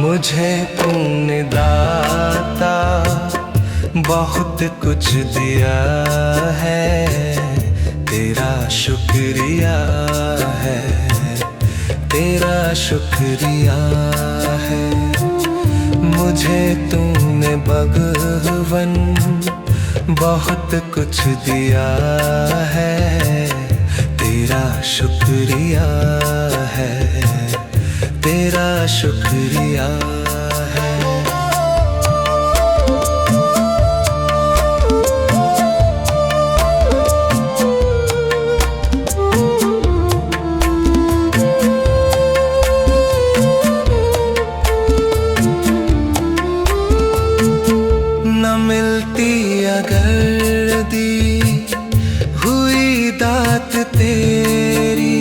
मुझे तूने दाता बहुत कुछ दिया है, तेरा शुक्रिया है, तेरा शुक्रिया है। मुझे तूने भगवन बहुत कुछ दिया है, तेरा शुक्रिया है, तेरा शुक्रिया है। न मिलती अगर दी हुई दात तेरी,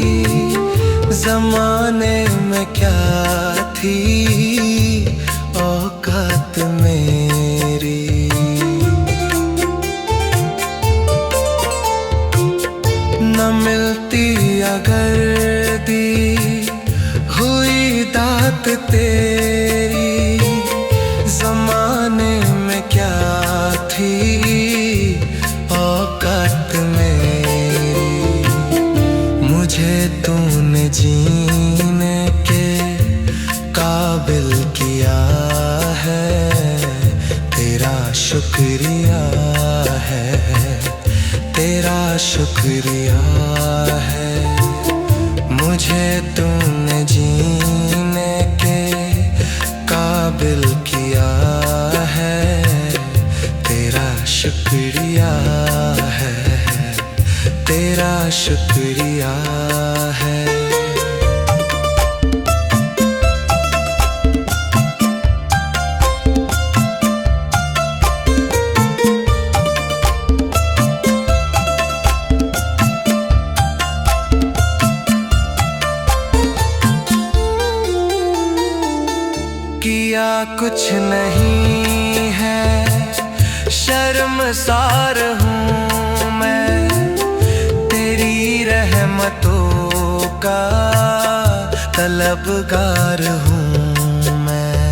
ज़माने में क्या थी औकात मेरी। न मिलती अगर दी हुई दात तेरी, ज़माने में क्या थी औकात मेरी। मुझे तूने जीने के काबिल किया है, तेरा शुक्रिया है, तेरा शुक्रिया है। मुझे तूने जीने के काबिल किया है, तेरा शुक्रिया है, तेरा शुक्रिया है। किया कुछ नहीं है, शर्मसार हूँ मैं, तेरी रहमतों का तलबगार हूँ मैं।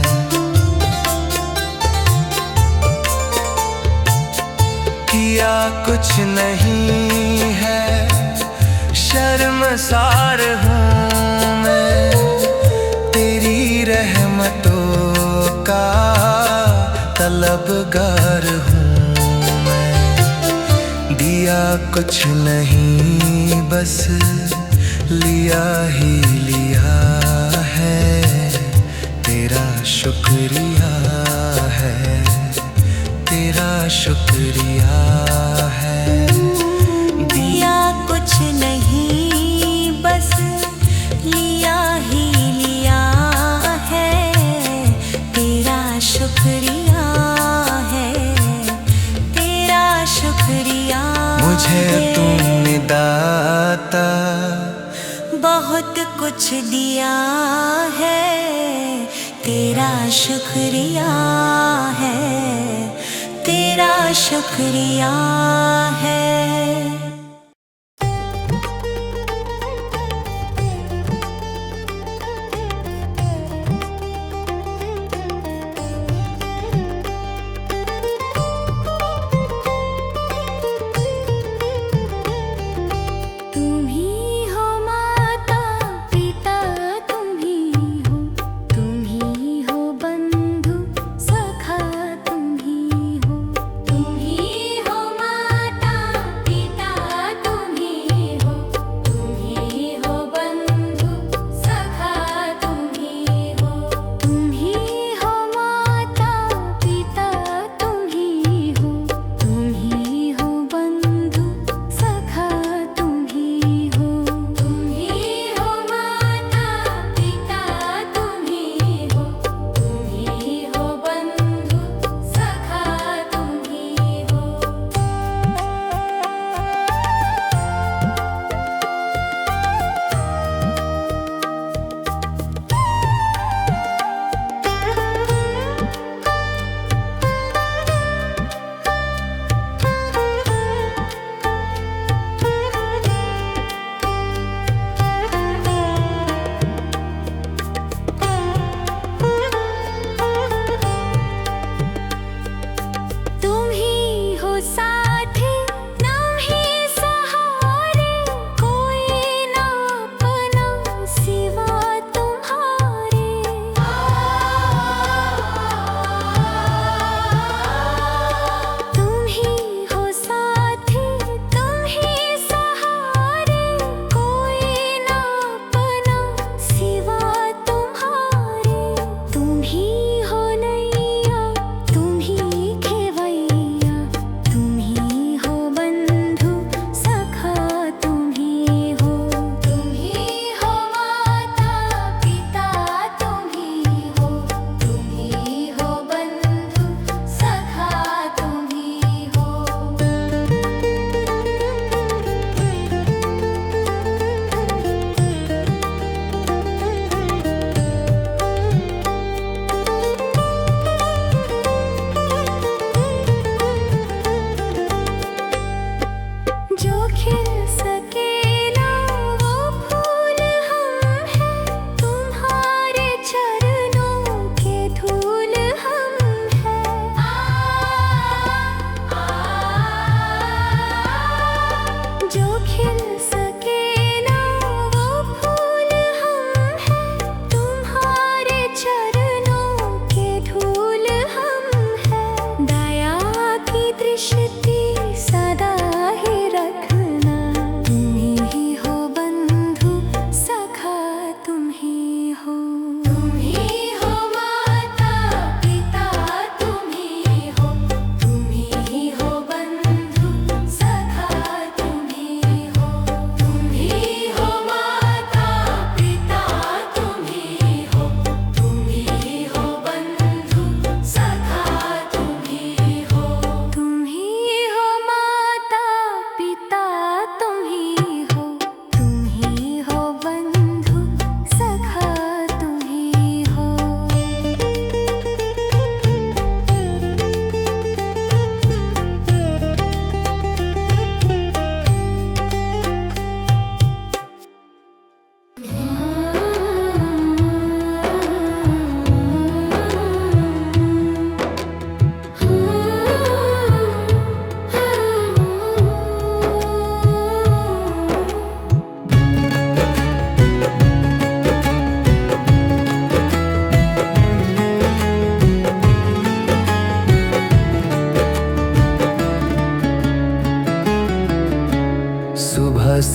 किया कुछ नहीं है, शर्मसार हूँ मैं, तेरी रहमतों का तलबगार हूँ मैं। दिया कुछ नहीं बस लिया ही लिया है, तेरा शुक्रिया है, तेरा शुक्रिया है। दिया कुछ नहीं बस लिया ही लिया है, तेरा शुक्रिया है, तेरा शुक्रिया। मुझे तूने दाता बहुत कुछ दिया है, तेरा शुक्रिया है, तेरा शुक्रिया है। तुम ही हो माता पिता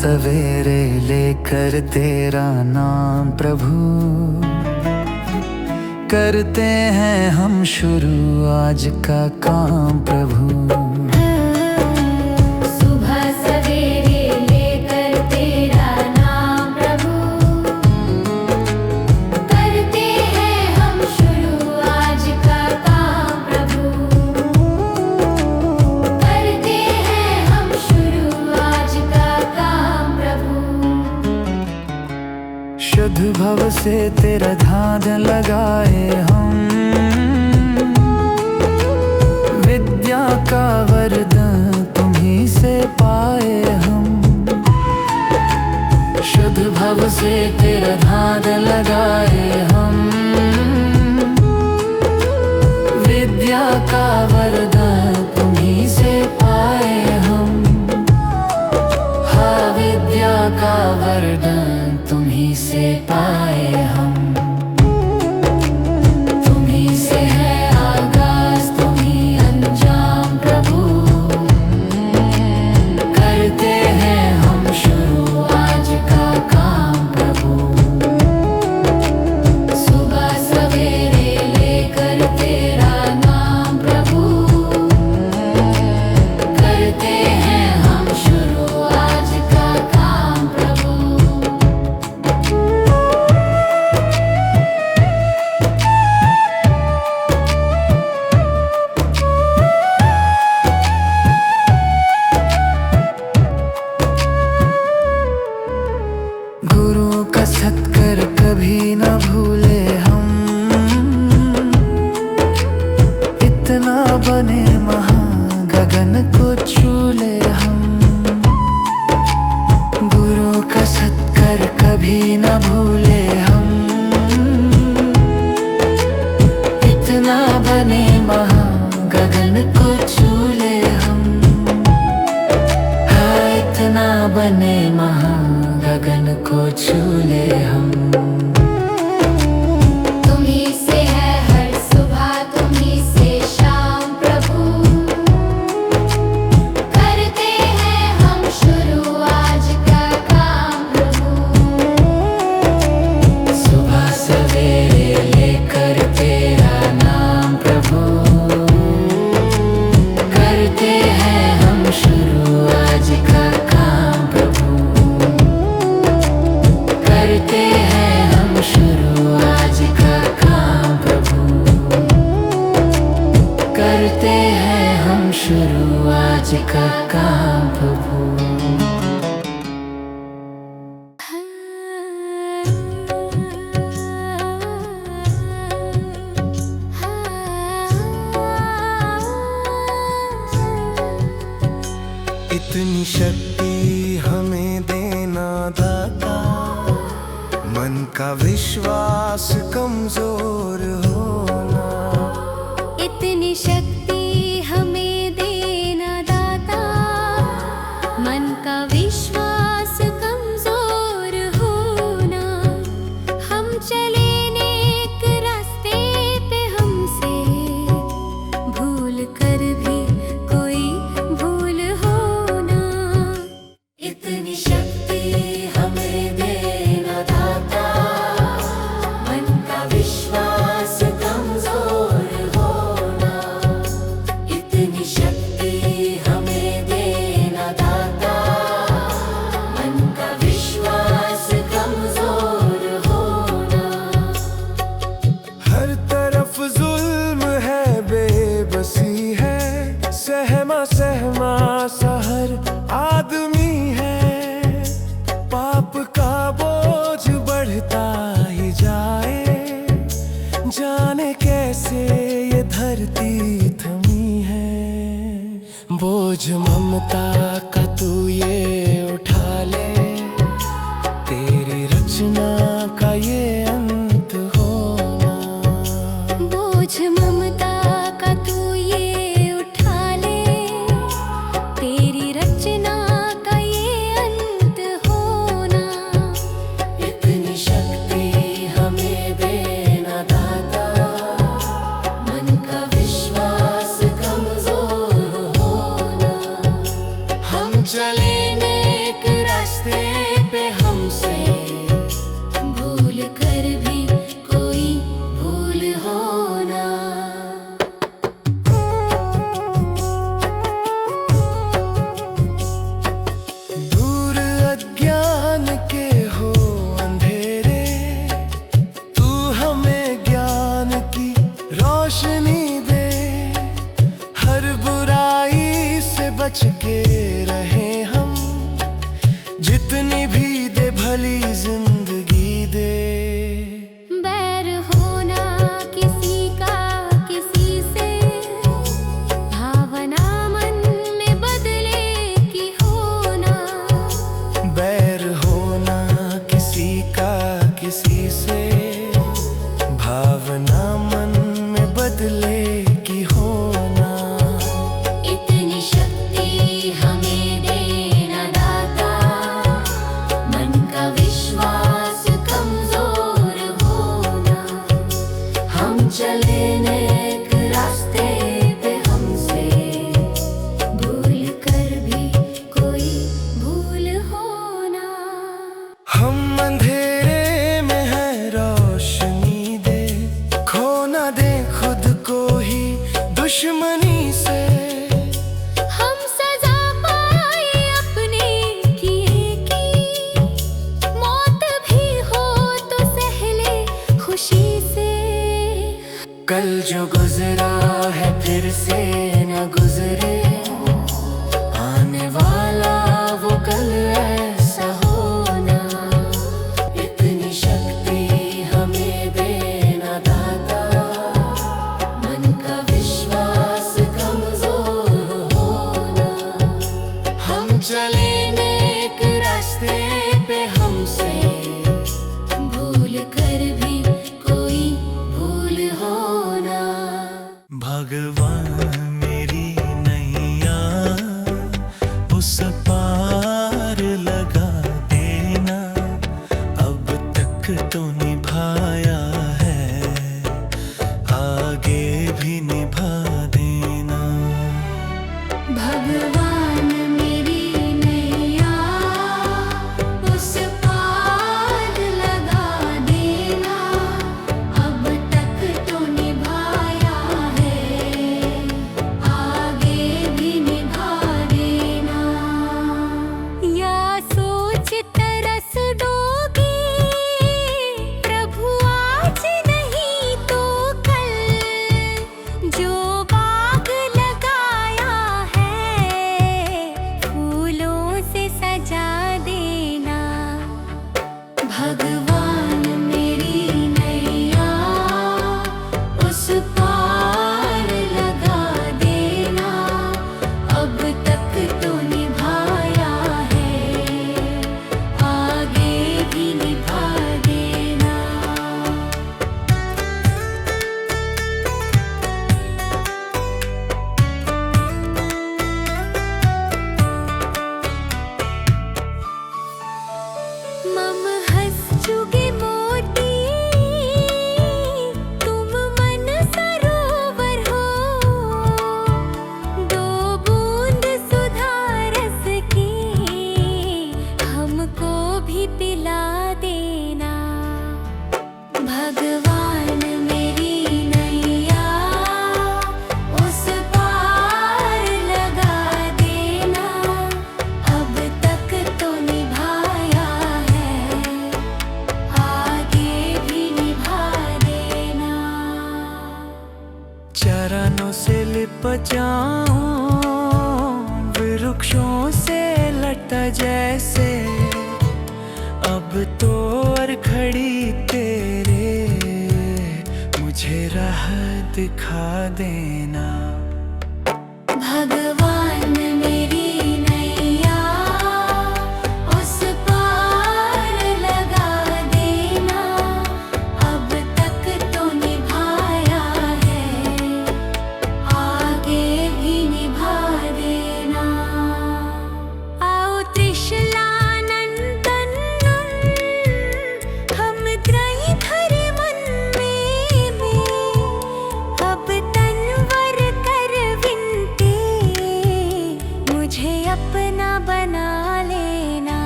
सवेरे लेकर तेरा नाम प्रभु, करते हैं हम शुरू आज का काम प्रभु। सुबह सवेरे लेकर तेरा नाम प्रभु, करते हैं हम शुरू आज का काम प्रभु, करते हैं हम शुरू आज का काम प्रभु। शुद्ध भव से तेरा ध्यान लगाए हम, विद्या का वरदान तुम्हीं से पाए हम। शुद्ध भव से तेरा ध्यान लगाए हम, विद्या का वरदान तुम्हीं से पाए हम। हाँ, विद्या का वरदान तुम्हीं से पाए हम। तुम्हीं से है आगाज, तुम्हीं अंजाम प्रभु, करते हैं हम शुरू आज का काम प्रभु। सुबह सवेरे लेकर तेरा नाम प्रभु, करते हैं हम शुरू आज का काम प्रभु। गुरु का सत्कर कभी न भूले हम, इतना बने महान गगन को छू ले हम। गुरु का सत्कर कभी न भूले हम, इतना बने महान गगन को छू ले हम। हाँ, इतना बने महान गगन को छू ले हम। तुम्हीं से है हर सुबह, तुम्हीं से शाम प्रभु, करते हैं हम शुरू आज का काम प्रभु। सुबह सवेरे लेकर तेरा नाम प्रभु, करते हैं हम शुरू आज का काम प्रभु। करते हैं हम शुरू आज का काम प्रभु, करते हैं हम शुरू आज का काम प्रभु। इतनी शक्ति हमें देना दाता, मन का विश्वास कमजोर होना। इतनी शक्ति हमें देना दाता, मन का विश्वास कमजोर होना। हम चले नेक रास्ते पे, हमसे भूल कर भी कोई भूल होना। इतनी शक्ति हमें देना दाता, मन का विश्वास कमजोर होना। इतनी शक्ति हमें देना दाता, मन का विश्वास कमजोर होना। हर तरफ जुल्म है, बेबसी है, सहमा सहमा सा हर आदमी है। पाप का बोझ बढ़ता ही जाए, जाने कैसे ये धरती थमी है। बोझ ममता का तू ये उठा ले, तेरी रचना का ये अंत होना। बोझ ममता का तू ये उठा ले, तेरी रचना का ये अंत होना। इतनी शक्ति हमें देना दाता, मन का विश्वास कमजोर होना। हम चले नेक रास्ते बच के रहे हम, जितनी भी दे भली जिंदगी दे। बैर होना किसी का किसी से, भावना मन में बदले की होना। बैर होना किसी का किसी से, भावना मन में बदले की होना। इतनी शक्ति हमें देना दाता, मन का विश्वास कमजोर होना। हम चले नेक रास्ते पे, हमसे भूल कर भी कोई भूल होना। हम अंधेरे में है रोशनी दे, खो ना दे खुद को ही दुश्मनी से। हम सजा पाए अपने किए की, मौत भी हो तो सह ले खुशी से। कल जो गुजरा है फिर से न गुजरे, आने वाला वो कल ऐसा होना। इतनी शक्ति हमें देना दाता, मन का विश्वास कमजोर होना। हम चले नेक रास्ते पे, हमसे भूल कर भी कोई भूल होना। भगवान मेरी नैया उस पार लगा देना, अब तक तो निभाया है, आगे भी निभा देना। भगवान मेरी नैया उस पार लगा देना, अब तक तो निभाया है, आगे भी निभा देना। या सोच तरस दोगे प्रभु आज नहीं तो कल, जो बाग लगाया है फूलों से सजा देना। भगवान मेरी नैया उस पार लगा देना, अब तक तो निभाया है, आगे भी निभा देना। मम हंस चुगे मोती, तुम मन सरोवर हो, दो बूंद सुधा रस की हमको भी पिला देना। भगवान मेरी नैया उस पार लगा देना, अब तक तो निभाया है, आगे भी निभा देना। चरणों से लिप जाऊं वृक्षों से लटा जैसे, अब तो और खड़ी तेरे मुझे राह दिखा देना। भगवान मेरी नैया उस पार लगा देना, अब तक तो निभाया है, आगे भी निभा देना। आओ त्रिशलानंदन हम त्रयी धरे मन में, अब तनवर कर विनती मुझे अपना बना लेना।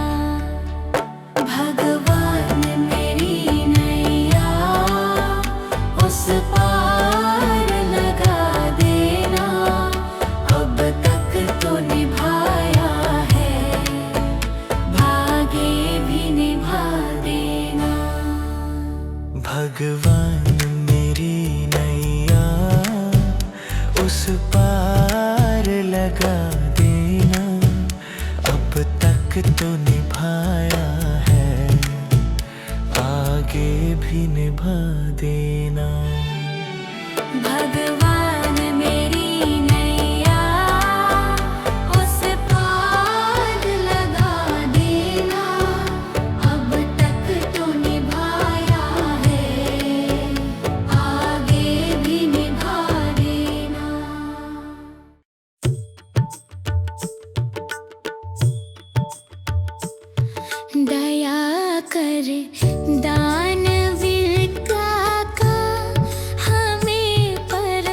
भगवान मेरी नैया उस पार लगा देना, अब तक तो निभाया है, भागे भी निभा देना। भगवान मेरी नैया उस पार लगा दे। तक तो निभाया है, आगे भी निभा देना। भगवान मेरी नैया उस पार लगा देना, अब तक तो निभाया है, आगे भी निभा देना। दया कर दानवीर काका, हमें पर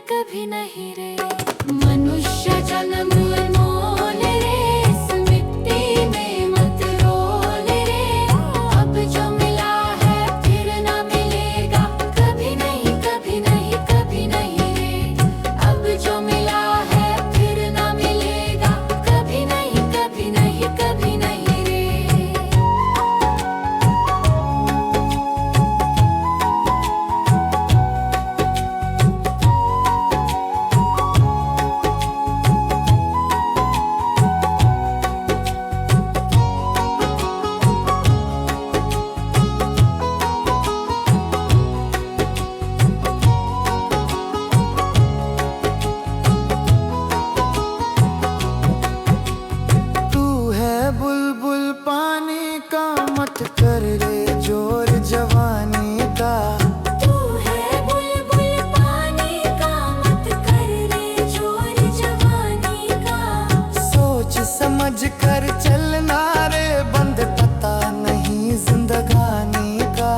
कभी नहीं रे। मनुष्य जन्म अनमोल रे, इस मिट्टी में मत रोल रे। अब जो मिला है फिर ना मिलेगा, कभी नहीं कभी नहीं कभी नहीं रे। अब जो मिला है फिर ना मिलेगा, कभी नहीं कभी नहीं कभी नहीं रे। तू है बुलबुल पानी का, मत कर रे जोर जवानी का। तू है बुलबुल पानी का, मत कर रे जोर जवानी का। सोच समझ कर चलना रे, बंद पता नहीं जिंदगानी का।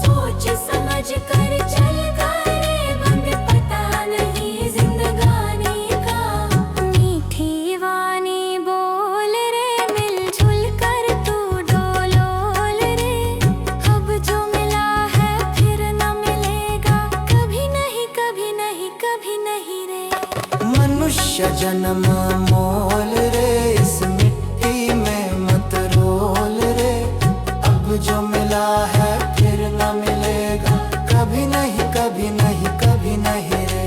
सोच समझ कर चल रे, बंद पता नहीं जिंदगानी का। मीठी वाणी बोल रे, मिलजुल कर तू डोलोल रे। अब जो मिला है फिर न मिलेगा, कभी नहीं कभी नहीं कभी नहीं रे। मनुष्य जन्म मोल रे, इस मिट्टी में मत रोल रे। अब जो मिला है फिर न मिलेगा, कभी नहीं कभी नहीं कभी नहीं रे।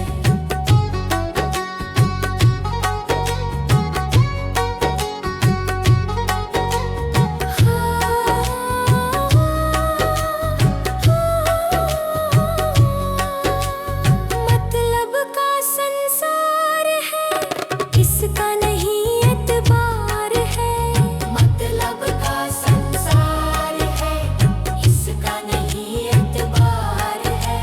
मतलब का संसार है, इसका नहीं एतबार है। मतलब का संसार है, इसका नहीं एतबार है।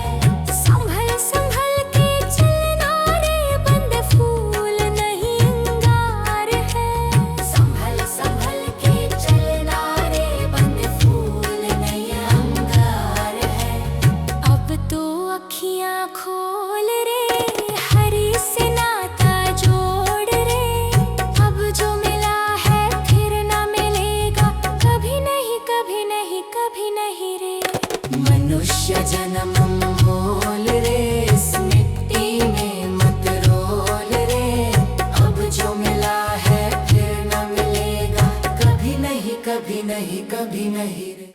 संभल संभल के चलना रे, बंद फूल नहीं अंगार है। संभल संभल के चलना रे, बंद फूल नहीं अंगार है। अब तो अखियां खोल रे, हरी से नाता जोड़ रे। अब जो मिला है फिर ना मिलेगा, कभी नहीं कभी नहीं कभी नहीं रे। मनुष्य जन्म मोल रे, इस मिट्टी में मत रोल रे। अब जो मिला है फिर ना मिलेगा, कभी नहीं कभी नहीं कभी नहीं रे।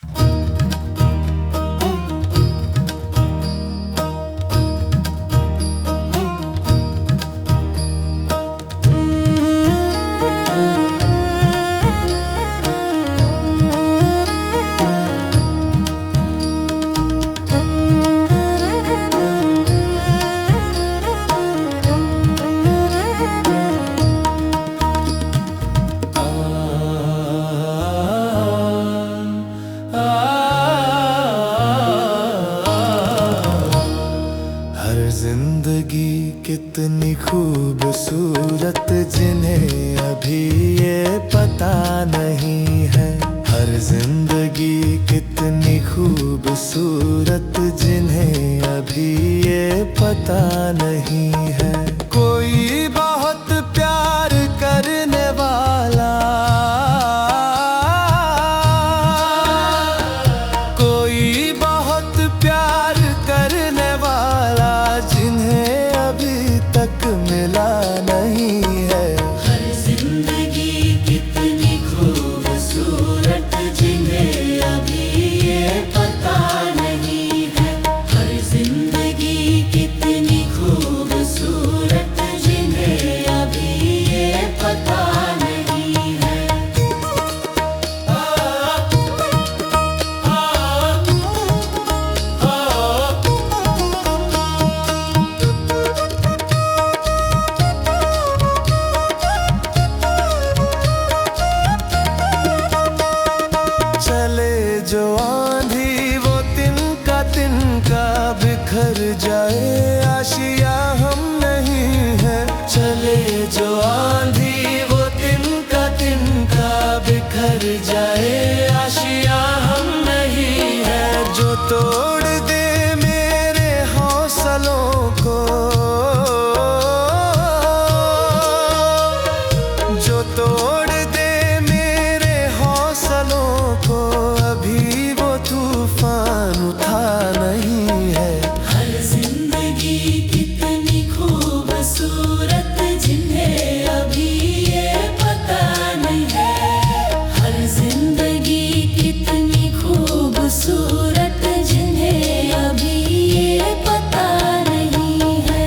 हर जिंदगी कितनी खूबसूरत, जिन्हें अभी ये पता नहीं है। हर जिंदगी कितनी खूबसूरत, जिन्हें अभी ये पता नहीं है। कोई बहुत प्यार करने वाला, कोई बहुत प्यार करने वाला, जिन्हें अभी तक मिला नहीं है। हर जिंदगी कितनी खूबसूरत, जिन्हें अभी ये पता नहीं है। हर जिंदगी कितनी खूबसूरत, जिन्हें अभी ये पता नहीं है। चले जो आंधी वो तिनका बिखर जाए, आशिया हम नहीं है। चले जो आंधी वो तिनका बिखर जाए, आशिया हम नहीं है। जो तोड़ दे मेरे हौसलों को, कितनी खूबसूरत जिन्हें अभी ये पता नहीं है। हर जिंदगी कितनी खूबसूरत जिन्हें अभी ये पता नहीं है।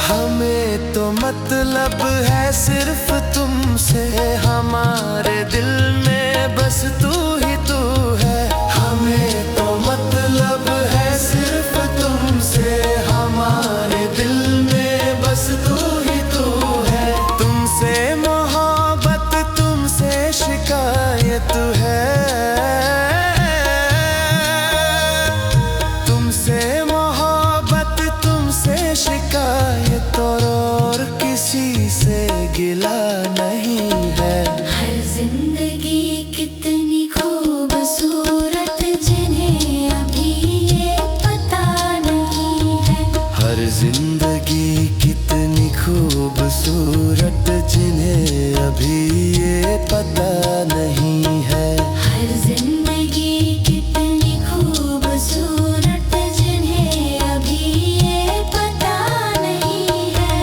हमें तो मतलब है सिर्फ तुमसे, हमारे दिल में बस तू ही तू है। हमें तो मतलब है सिर्फ तुमसे, हमारे दिल में बस तू ही तू है। तुमसे मोहब्बत तुमसे शिकायत है, तुमसे मोहब्बत तुमसे शिकायत और किसी से गिला नहीं है। हर जिंदगी कितनी खूबसूरत जिन्हें अभी ये पता नहीं है। हर जिंदगी कितनी खूबसूरत जिन्हें अभी ये पता नहीं है। हर जिंदगी कितनी खूबसूरत जिन्हें अभी ये पता नहीं है।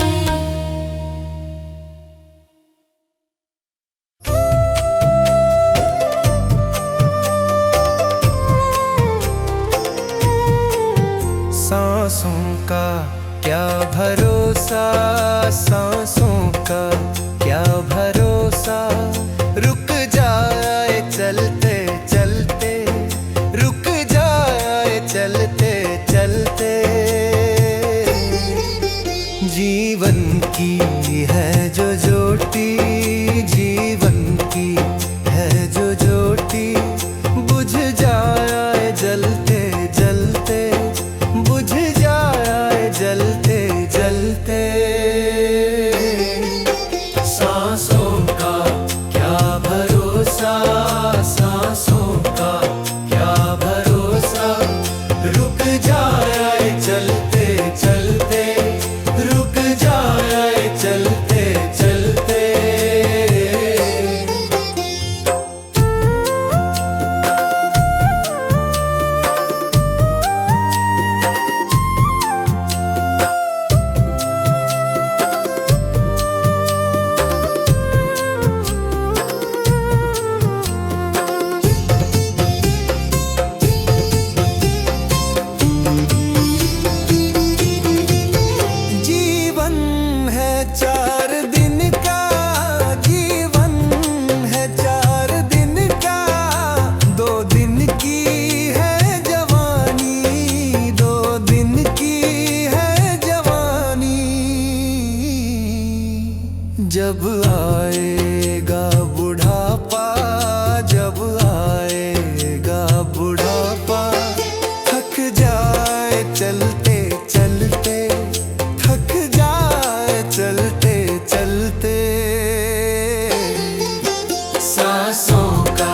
सांसों का क्या भरोसा, सांसों का क्या भरोसा, रुक जाए चलते चलते, रुक जाए चलते चलते। जीवन की है जो ज्योति, जीवन की है जो ज्योति, बुझ जाए जलते जलते, बुझ जाए जलते जलते। सांसों का क्या भरोसा, सांसों का क्या भरोसा, रुक जाए चलते चलते, रुक जाए चलते चलते। जीवन है 4 दिन का, जीवन है 4 दिन का, 2 दिन की है जवानी, 2 दिन की है जवानी। जब आएगा बुढ़ापा, जब आएगा बुढ़ापा, थक जाए चलते चलते, थक जाए चलते चलते। सांसों का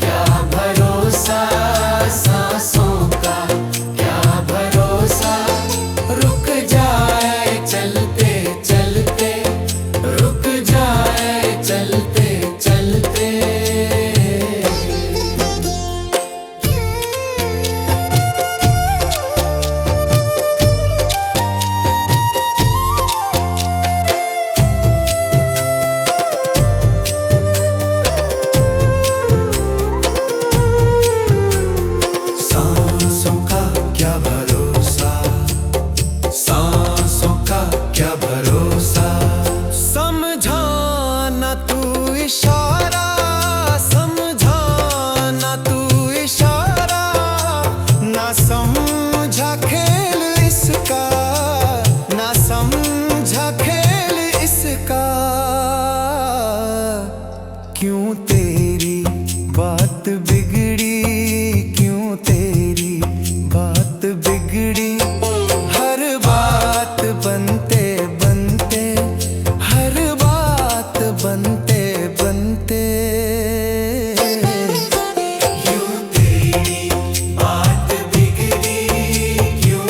क्या भरोसा, सांसों का क्या भरोसा, रुक जाए चलते चलते, रुक जाए चलते चलते। सांसों का क्या भरोसा, सांसों का क्या भरोसा, समझाना तू इशारा, समझाना तू इशारा, ना समझा खेल इसका, ना समझा खेल इसका। क्यों तेरी बात बिगड़ी, क्यों तेरी बात बिगड़ी, हर बात बनते बनते, हर बात बनते बनते। क्यों तेरी बात बिगड़ी, क्यों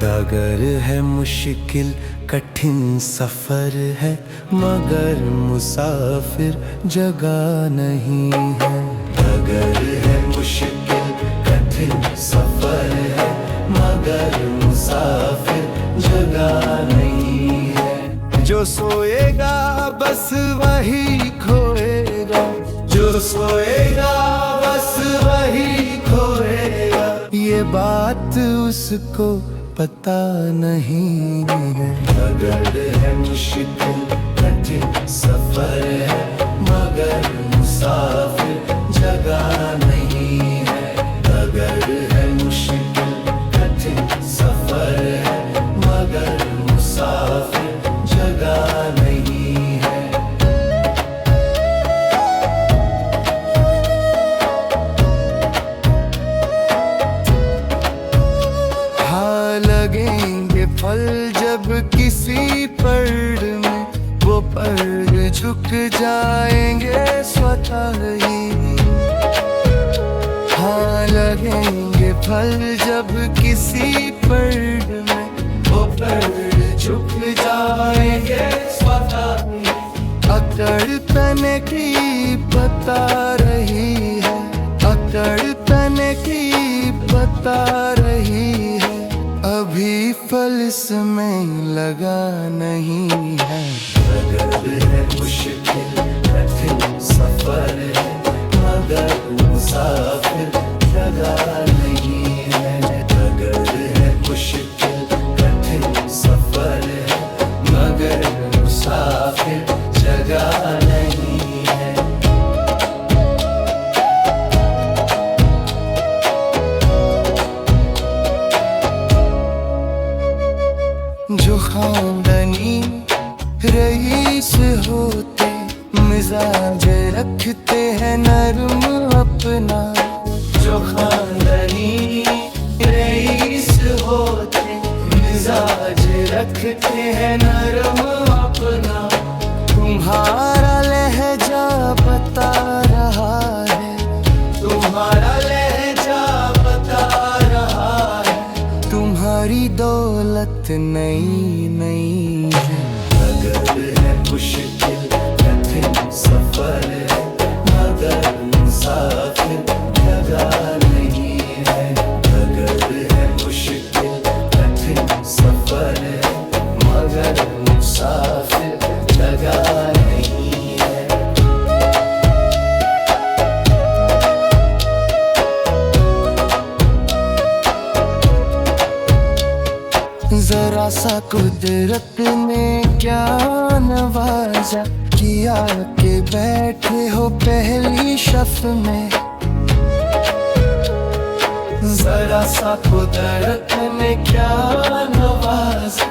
डगर है मुश्किल कठिन सफर है, मगर मुसाफिर जगह नहीं है। डगर है मुश्किल कठिन सफर है, मगर मुसाफिर जगह नहीं है। जो सोएगा बस वही खोएगा, जो सोएगा बस वही खोएगा, ये बात उसको पता नहीं है। डगर है मुश्किल कठिन सफर है, मगर मुसाफिर जगह नहीं है। डगर है मुश्किल कठिन सफर है, मगर मुसाफिर जगह नहीं है। हाँ लगेंगे फल जब किसी पेड़ में, वो पेड़ झुक जाएंगे स्वतः ही। हाँ लगेंगे फल जब किसी पेड़ में, वो पेड़ झुक जाएंगे स्वतः ही। अकड़ तने की बता रही है, अकड़ तने की बता रही है, अभी फल इसमें लगा नहीं है। डगर है मुश्किल कठिन सफर है, मगर मुसाफिर जगह नहीं है। डगर है मुश्किल कठिन सफर है, मगर मुसाफिर जगह नहीं है। जो खानदानी रईस होते, मिजाज रखते हैं नरम अपना। जो खानदानी रईस होते, मिजाज रखते हैं नरम अपना। तुम्हारा लहजा बता रहा है, तुम्हारा लहजा बता रहा है, तुम्हारी दौलत नई नई है। डगर है मुश्किल कठिन सफर है, मगर मुसाफिर जगह नहीं है। डगर है मुश्किल कठिन सफर है, मगर मुसाफिर जगह नहीं है। जरा सा कुदरत ने क्या नवाजा, किया के बैठे हो पहली शफ में। जरा सा कुदरत ने क्या नवाजा,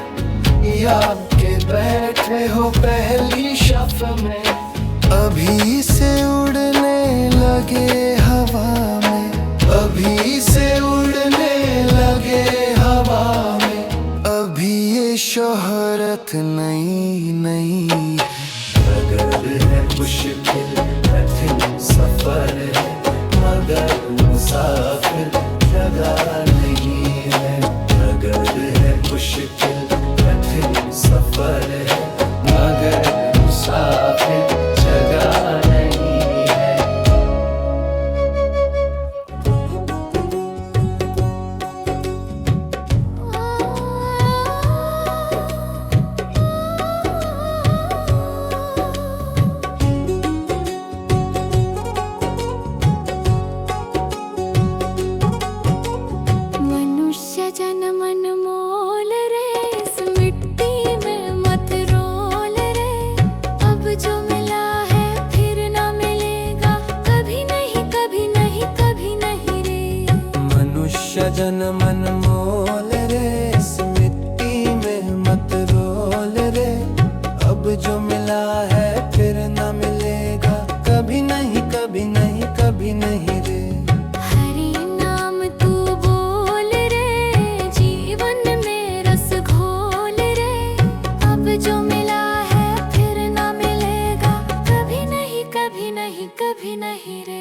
किया के बैठे हो पहली शफ में। अभी से उड़ने लगे हवा में, अभी से उड़ने लगे हवा में, अभी ये शोहरत नई नई है। डगर है मुश्किल कठिन सफर है, मगर मुसाफिर जगह नहीं है। डगर है मुश्किल कठिन सफर है, मगर मुसाफिर जगह नहीं है। मनुष्य जन्म अनमोल रे, इस मिट्टी में मत रोल रे। अब जो मिला है फिर ना मिलेगा, कभी नहीं कभी नहीं कभी नहीं रे। मनुष्य जन्म अनमोल रे, इस मिट्टी में मत रोल रे। अब जो मिला है फिर न मिलेगा, कभी नहीं कभी नहीं कभी नहीं रे। हरि नाम तू बोल रे, जीवन में रस घोल रे। अब जो मिला है फिर ना मिलेगा, कभी नहीं कभी नहीं कभी नहीं रे।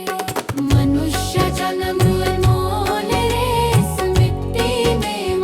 मनुष्य जन्म अनमोल रे, इस मिट्टी में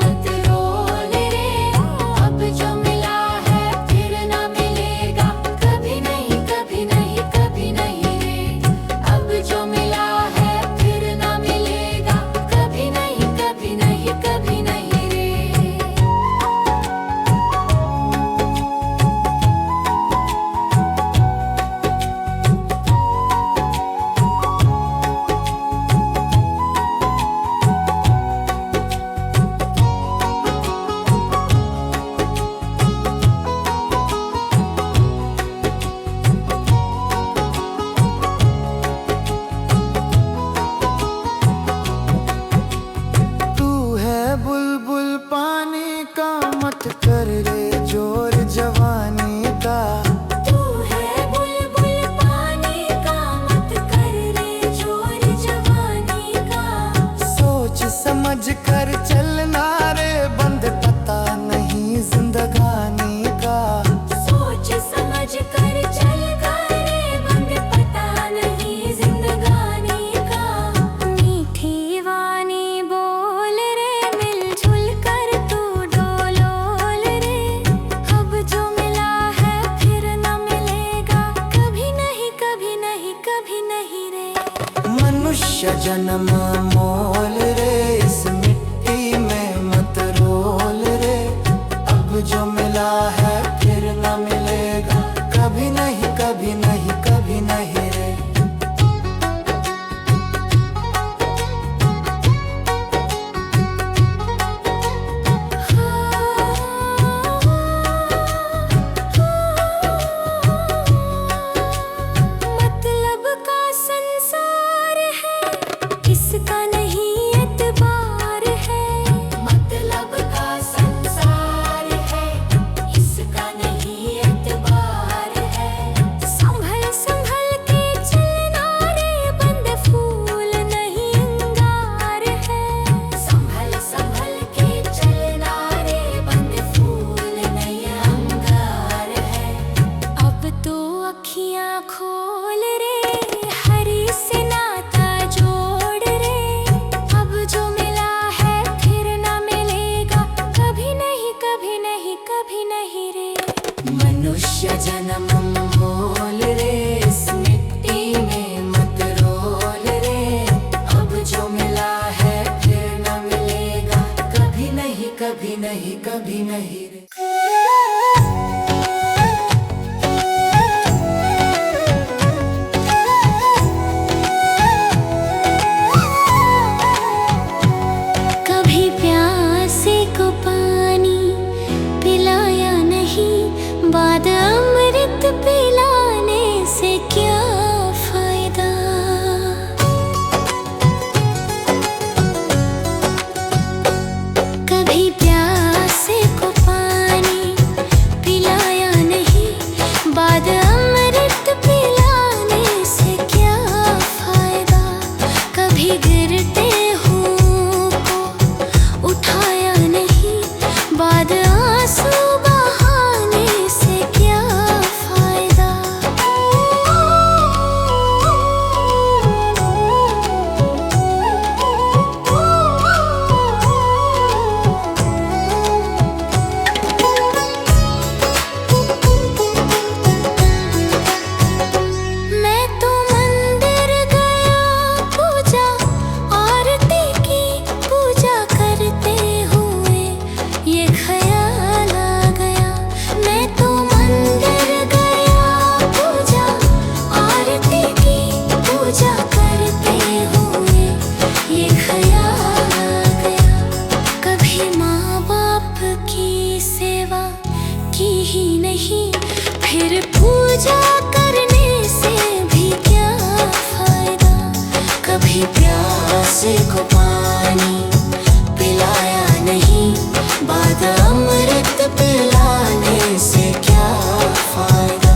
मत कर रे जोर जवानी का। तू है बुलबुल पानी का, मत कर रे जोर जवानी का। सोच समझ कर चलना रे बंद पता नहीं जिंदगानी का। सोच समझ कर चल रे बंद पता नहीं जिंदगानी का। मीठी वाणी बोल रे मिलजुल कर तू डोलोल रे। अब जो मिला है फिर न मिलेगा कभी नहीं कभी नहीं कभी नहीं रे। मनुष्य जन्म मोल रे इस मिट्टी में मत रोल रे। अब जो मिला है फिर न मिलेगा कभी नहीं कभी नहीं कभी नहीं रे। मतलब का संसार है, इसका नहीं एतबार है। मतलब का संसार है, इसका नहीं एतबार है। संभल संभल के चलना रे बंद फूल नहीं अंगार है। संभल संभल के चलना रे बंद फूल नहीं अंगार है। अब तो अखियां खोल रे हरी से नाता जोड़ रे। अब जो मिला है फिर न मिलेगा कभी नहीं कभी नहीं कभी नहीं रे। मनुष्य जन्म मोल रे इस मिट्टी में मत रोल रे। अब जो मिला है फिर न मिलेगा कभी नहीं कभी नहीं कभी नहीं रे। कभी प्यासे को पानी पिलाया नहीं, बाद अमृत पिलाने से क्या फायदा। कभी प्यासे को पानी पिलाया नहीं, बाद अमृत पिलाने से क्या फायदा। कभी गिरते उठाया नहीं, बाद आंसू बहाने से क्या फायदा। मैं तो मंदिर गया पूजा आरती की, पूजा करते हुए ये ख्याल आ गया। मैं तो मंदिर गया पूजा आरती की, पूजा करते हुए ये ख्याल आ गया। कभी माँ बाप की सेवा की ही नहीं, फिर पूजा करने से भी क्या फायदा। कभी प्यासे को पानी पिलाया नहीं, बाद अमृत पिलाने से क्या फायदा।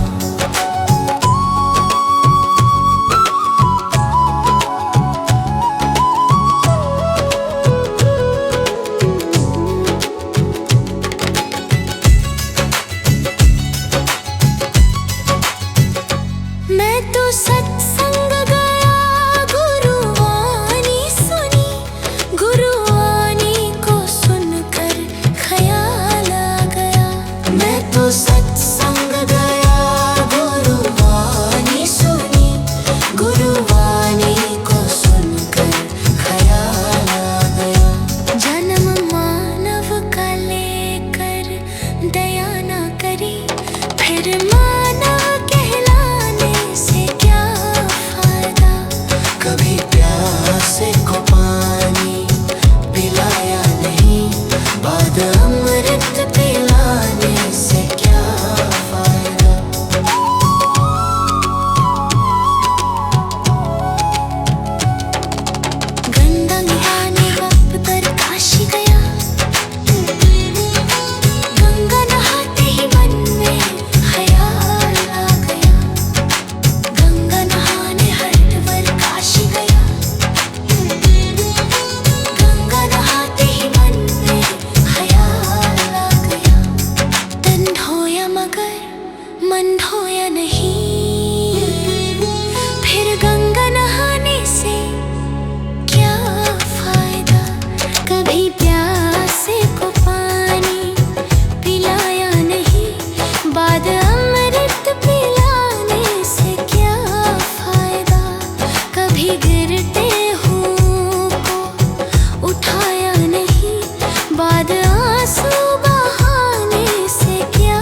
बाद आंसू बहाने से क्या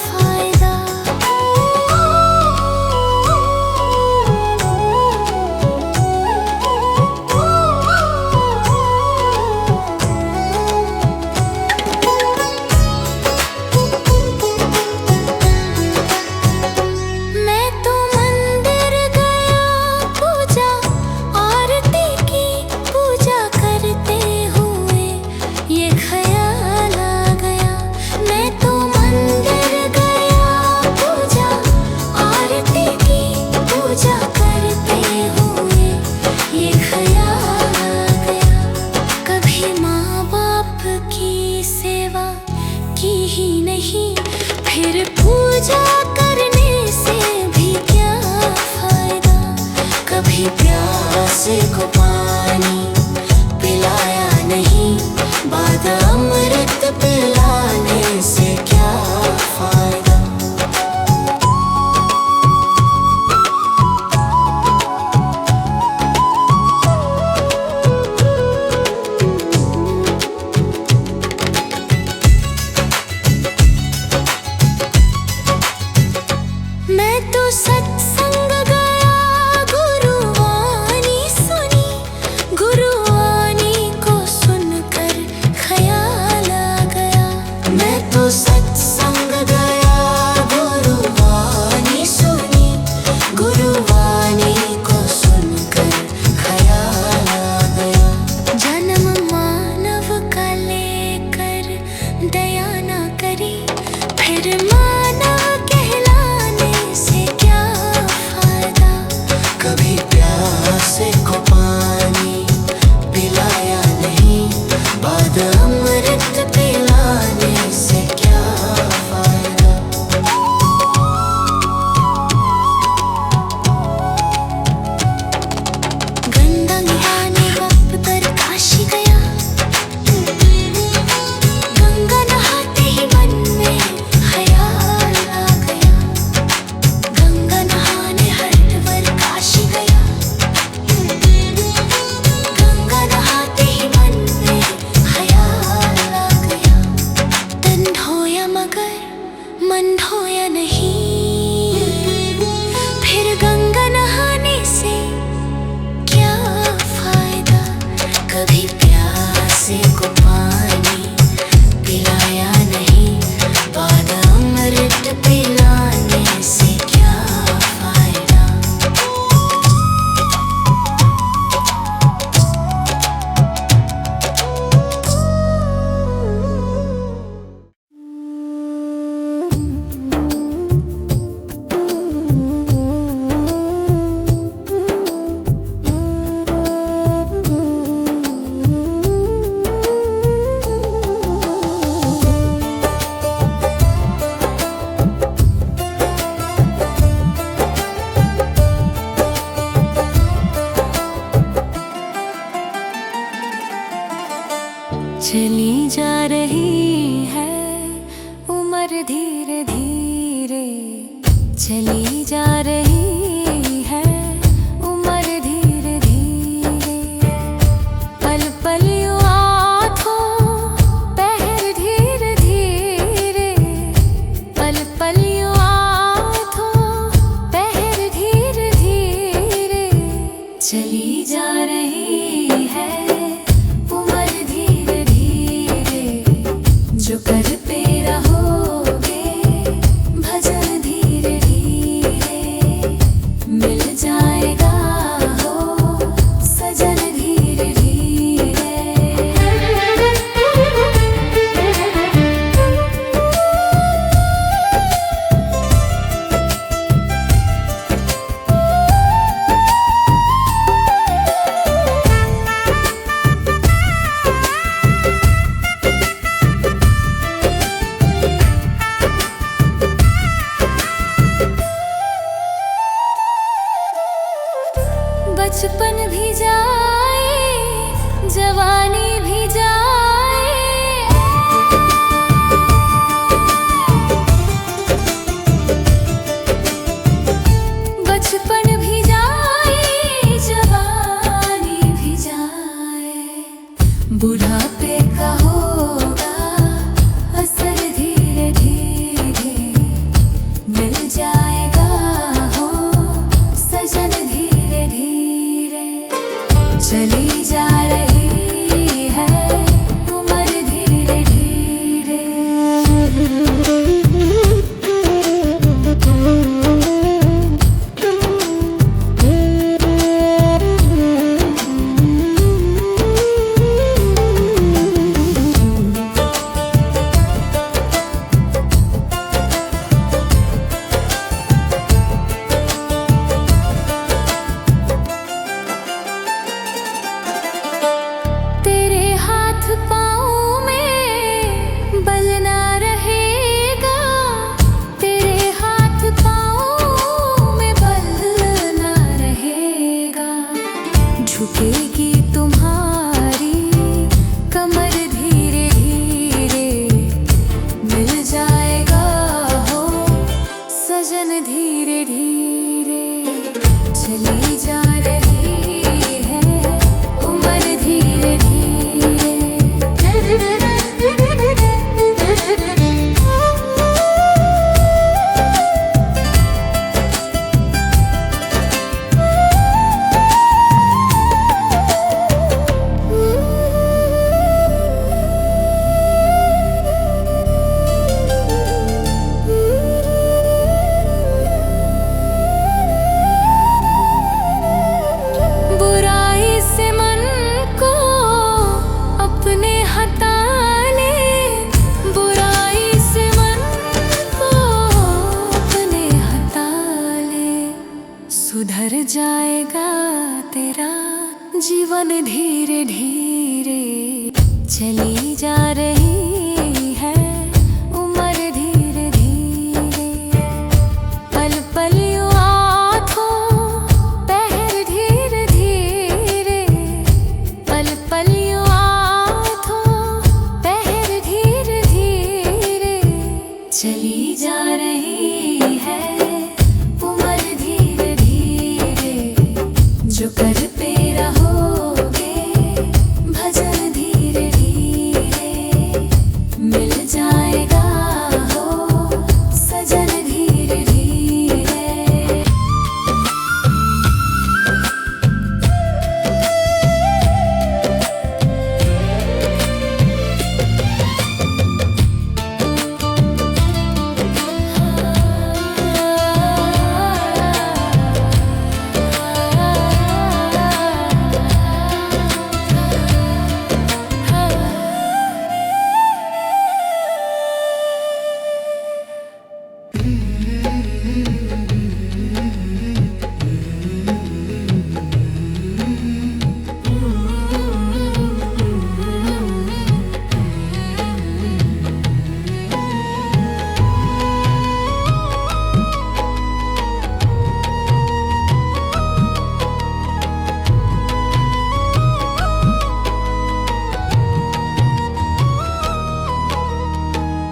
फायदा। मैं तो मंदिर गया पूजा आरती की, पूजा करते हुए ये ख्याल आ गया। मैं तो मंदिर गया पूजा आरती की, पूजा करते हुए ये ख्याल आ गया। कभी माँ बाप की सेवा की ही नहीं, फिर पूजा करने से भी क्या फायदा। कभी प्यासे को पानी पिलाया नहीं, बाद अमृत पिलाने से क्या फायदा। मैं तो सत्संग गया, गुरुवाणी सुनी, गुरुवाणी को सुनकर ख्याल आ गया। मैं तो सत्संग गया, गुरुवाणी सुनी, गुरुवाणी को सुनकर ख्याल आ गया। जन्म मानव का लेकर दया ना करी, फिर मानव कहलाने से क्या फायदा। कभी प्यासे को पानी पिलाया नहीं, बाद अमृत पिलाने से क्या फायदा। गंगा नहाने वक्त पर काशी गया, गंगा नहाते ही मन में ख्याल आ गया। गंगा नहाने हरिद्वार काशी गया, गंगा नहाते ही मन में ख्याल आ गया। तन धोया मगर मन धोया नहीं, फिर गंगा नहाने से क्या फायदा। कभी प्यासे को पानी पिलाया नहीं, बाद अमृत पिलाने से क्या फायदा। चली जा रही है उम्र धीरे धीरे, चली जा रही है उम्र धीरे धीरे। पल पल यूं आँखों पहर धीरे धीरे, पल पल यूं आँखों पहर धीरे धीरे। चली जा रही है उम्र धीरे धीरे, जो करते रहोगे भजन धीरे धीरे। जीवन धीरे धीरे चली जा रही है, उम्र धीरे धीरे पल पल यूं आँखों पहर धीरे धीरे पल पल यूं आँखों पहर धीरे धीरे चली जा रही है, उम्र धीरे धीरे जो करते रहोगे भजन धीरे धीरे मिल जाएगा हो सजन धीरे धीरे।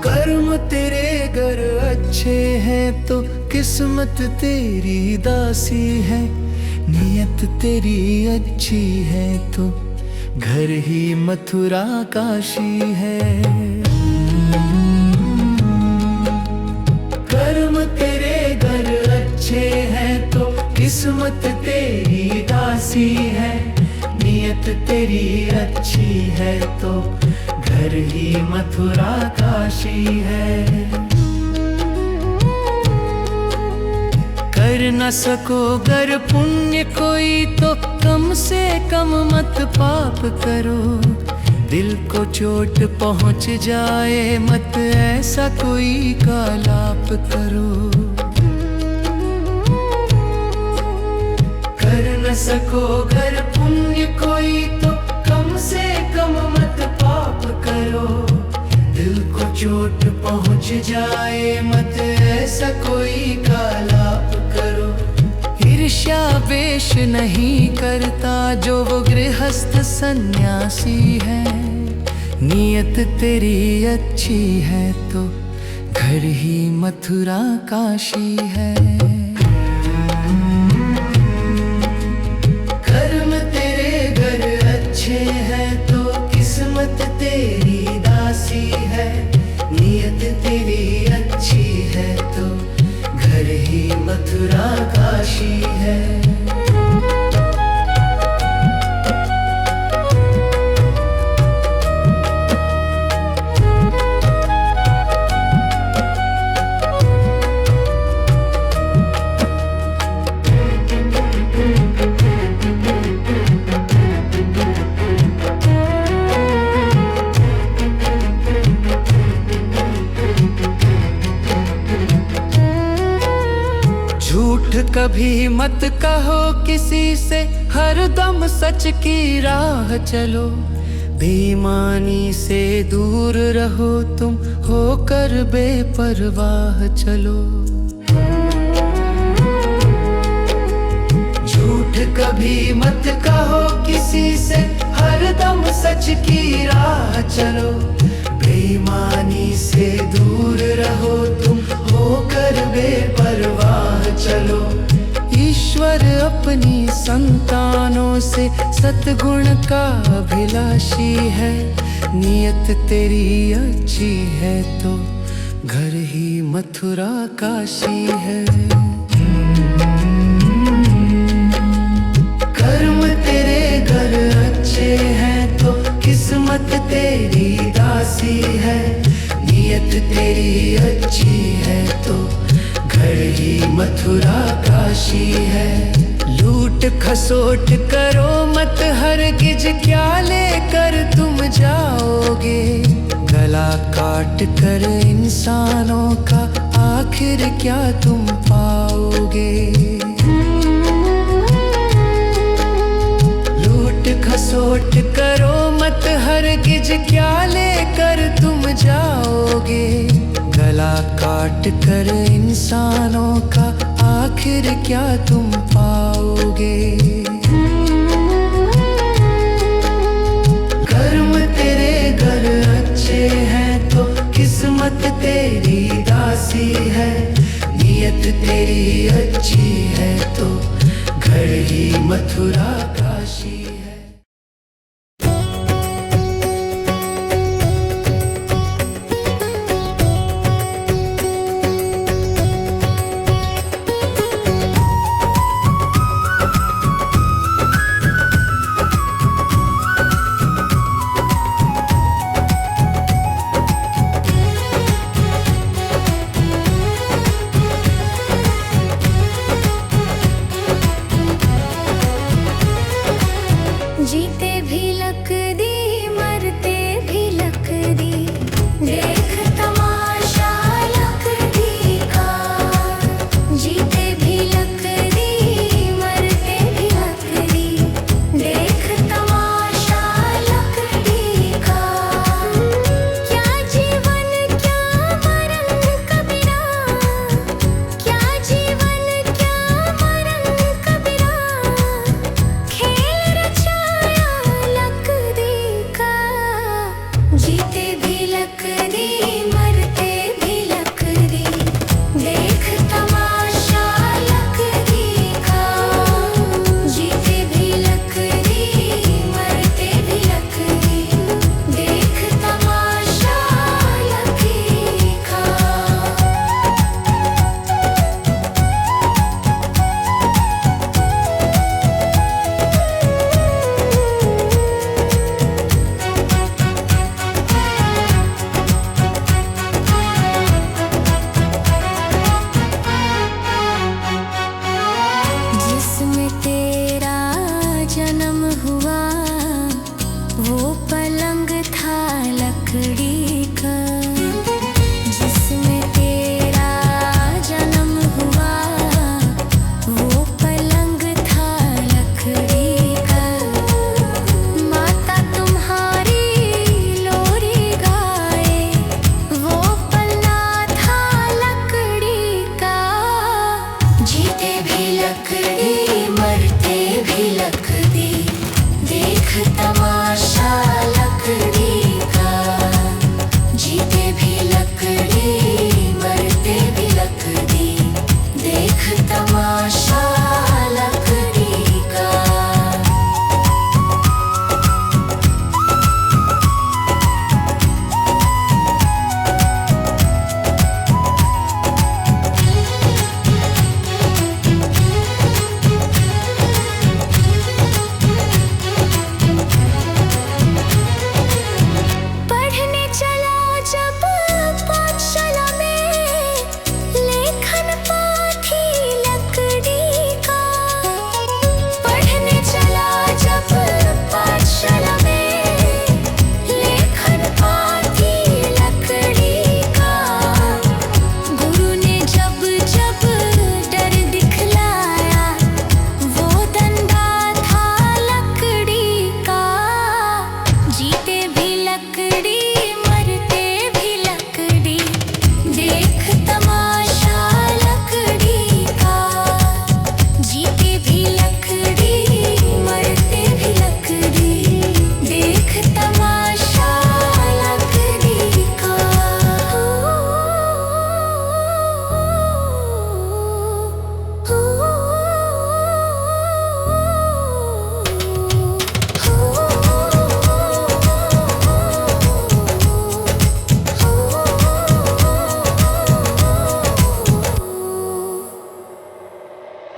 कर्म तेरे गर अच्छे हैं तो किस्मत तेरी दासी है, नियत तेरी अच्छी है तो घर ही मथुरा काशी है। कर्म तेरे गर अच्छे हैं तो किस्मत तेरी दासी है, नियत तेरी अच्छी है तो घर ही मथुरा काशी है। कर न सको गर पुण्य कोई तो कम से कम मत पाप करो, दिल को चोट पहुंच जाए मत ऐसा कोई कालाप करो। कर न सको गर पुण्य कोई तो कम से कम मत पाप करो, दिल को चोट पहुंच जाए मत ऐसा कोई कालाप करो। ईर्ष्या वेश नहीं करता जो वो गृहस्थ सन्यासी है, नियत तेरी अच्छी है तो घर ही मथुरा काशी है। कर्म तेरे घर अच्छे हैं तो किस्मत तेरी दासी है, नियत तेरी अच्छी है तो घर ही मथुरा काशी है। झूठ कभी मत कहो किसी से, हरदम सच की राह चलो। बेईमानी से दूर रहो तुम, होकर बेपरवाह चलो। झूठ कभी मत कहो किसी से, हरदम सच की राह चलो। बेईमानी से दूर रहो तुम, होकर बेपरवाह चलो। ईश्वर अपनी संतानों से सद्गुण का अभिलाषी है, नियत तेरी अच्छी है तो घर ही मथुरा काशी है। कर्म तेरे घर अच्छे हैं तो किस्मत तेरी दासी है, नियत तेरी अच्छी है तो घर ही मथुरा काशी है। लूट खसोट करो मत हरगिज, क्या लेकर तुम जाओगे। गला काट कर इंसानों का आखिर क्या तुम पाओगे। लूट सोच करो मत हरगिज, क्या लेकर तुम जाओगे। गला काट कर इंसानों का आखिर क्या तुम पाओगे। कर्म तेरे घर अच्छे हैं तो किस्मत तेरी दासी है। नियत तेरी अच्छी है तो घर ही मथुरा काशी।